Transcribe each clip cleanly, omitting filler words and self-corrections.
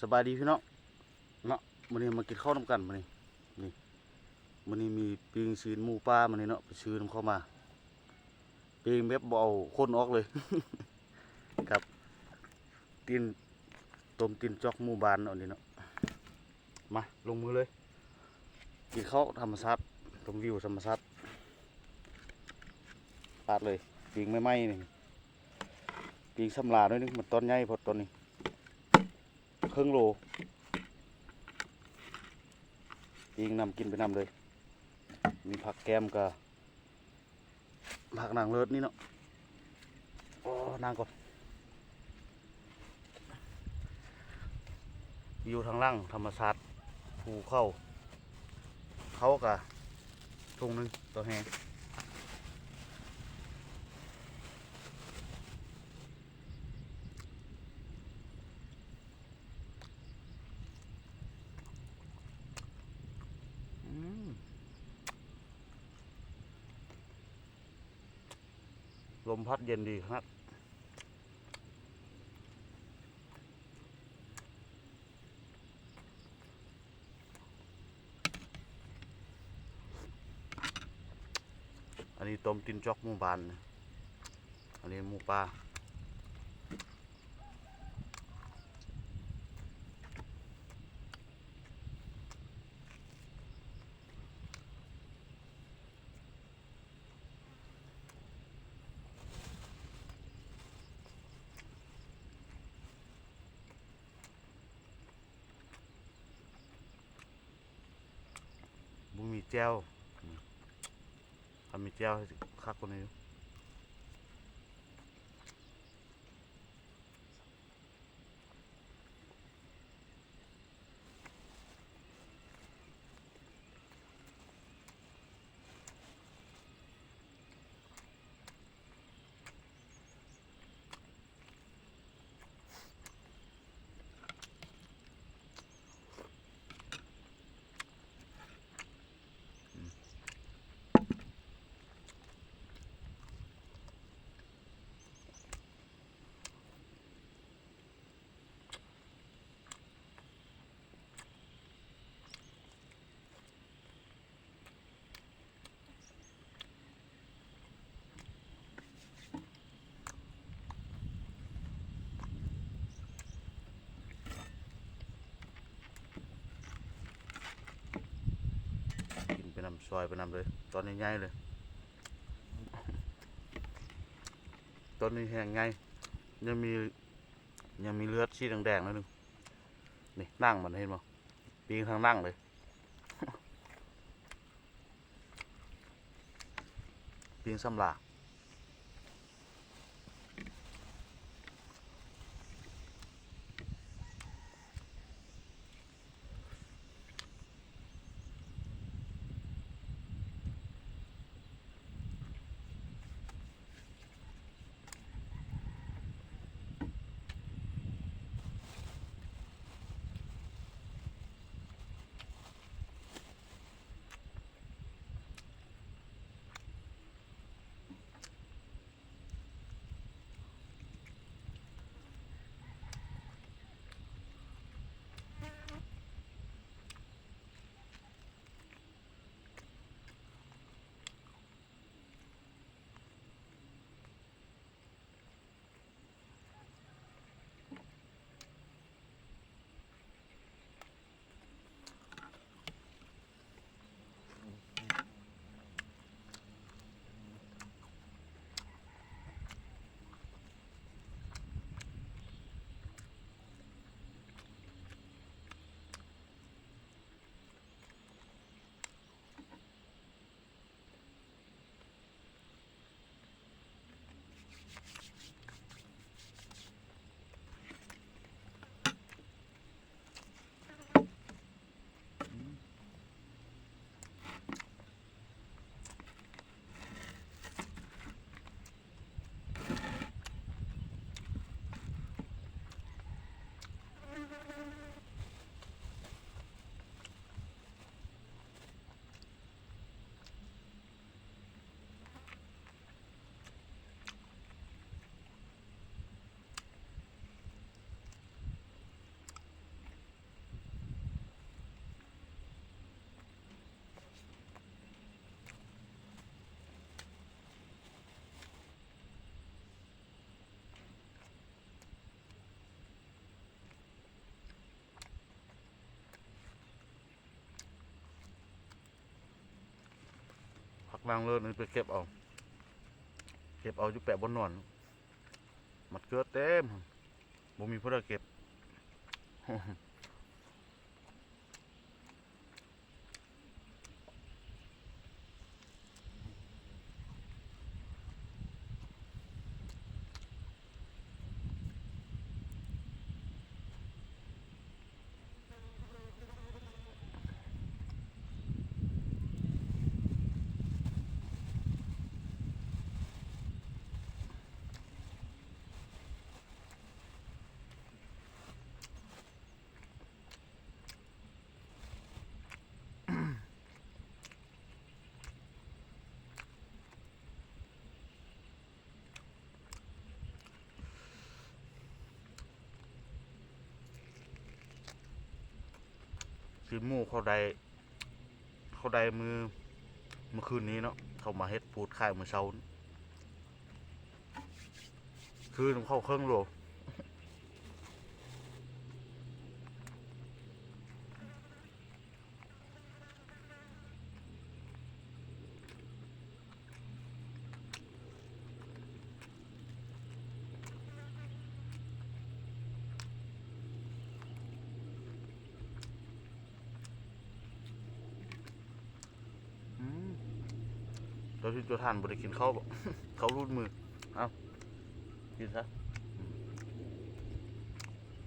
สบายดีพี่น้องเนาะมื้อนี้มากินข้าวน้ำกันมื้อนี้นี่มื้อนี้มีปิ้งซีนหมูปลามื้อนี้เนาะไปซื้อน้ำเข้ามาปิ้งแบบบ่เอาคนออกเลย ครับตีนต้มตีนจอกหมูบานเนาะนี่เนาะมาลงมือเลยกินข้าวธรรมชาติชมวิวธรรมชาติปาดเลยปิ้งไม่ไหม้นี่ปิ้งสำลาด้วยนึงมันตอนใหญ่พอตอนนี้ครึ่งโลปิ้งนำกินไปนำเลยมีผักแก้มกับผักนางเลิศนี่เนาะโอ้นางก่อนอยู่ทางล่างธรรมชาติภูเขากะทุ่งนึงตัวแห้งลมพัดเย็นดีครับอันนี้ต้มตินจอกหมูบานอันนี้หมูปลาบุมีแจ้วทำมีแจ้วให้คักกว่านี้กินไปนำซอยไปนำเลยตอนนี้ใหญ่เลยต้นนี้แห้งไงยังมีเลือดชีแดงๆแล้วนึงนี่นั่งมันเห็นมั้ยปีนทางนั่งเลยปีนสำลา วางเลยนี่ไปเก็บเอาอยู่แปะบนนอนมันเกิดเต็มบ่มีผู้ใดเก็บ คือหมู่เขาได้มือเมื่อคืนนี้เนาะเขามาเฮ็ดพูดค่ายเมื่อเช้านี้คือเข้าเครื่องโลเราที่ตัวทานบริกินข้าวบ่ เขารูดมือเอากินซะ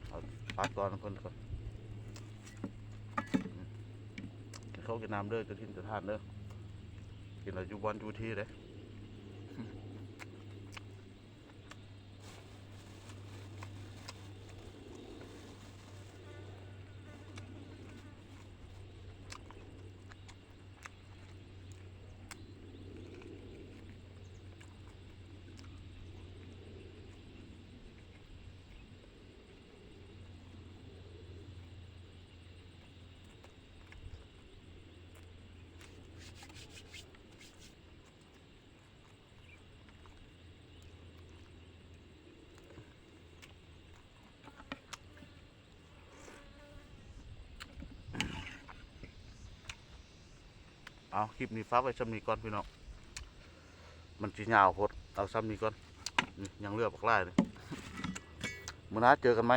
เอาปาดก่อนคนก่อนกินข้าวกินน้ำเด้อตัวที่ตัวทานเด้อกินอะไรอยู่วันอยู่ที่เลยเอาคลิปนี้ฟ้ากไว้ซ้ำนี้ก่อนพี่น้องมันจียาวโพดเอาซ้ำนี้ก่อนนี่ยังเลือกบักไล่เลยมื้อหน้าเจอกันไหม